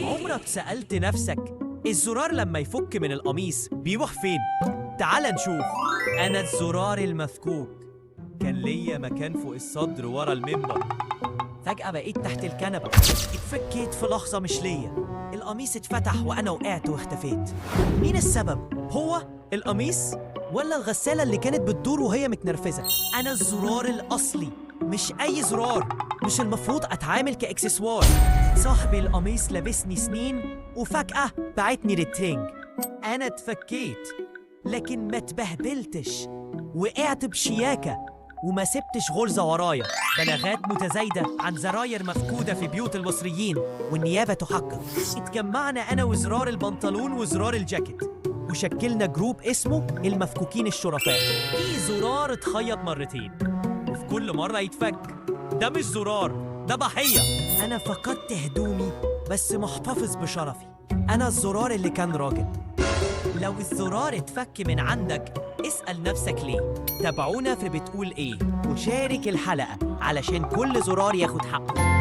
عمرك سألت نفسك الزرار لما يفك من القميص بيروح فين؟ تعال نشوف. أنا الزرار المفكوك كان ليا مكان فوق الصدر ورا المنبر، فجأة بقيت تحت الكنبة، اتفكيت في لحظة مش ليا، القميص اتفتح وأنا وقعت واختفيت. مين السبب؟ هو القميص ولا الغسالة اللي كانت بتدور وهي متنرفزة؟ أنا الزرار الأصلي، مش أي زرار، مش المفروض أتعامل كإكسسوار. صاحبي القميص لابسني سنين وفجأة بعتني للترنج. أنا اتفكيت لكن ما اتبهدلتش، وقعت بشياكة وما سبتش غرزة ورايا. بلاغات متزايدة عن زراير مفقودة في بيوت المصريين والنيابة تحقق. اتجمعنا أنا وزرار البنطلون وزرار الجاكيت وشكلنا جروب اسمه المفكوكين الشرفاء. في زرار اتخيط مرتين وفي كل مرة يتفك. ده مش زرار، ده ضحية. أنا فقدت هدومي بس محتفظ بشرفي. أنا الزرار اللي كان راجل. لو الزرار اتفك من عندك اسأل نفسك ليه. تابعونا في بتقول ايه وشارك الحلقة علشان كل زرار ياخد حقه.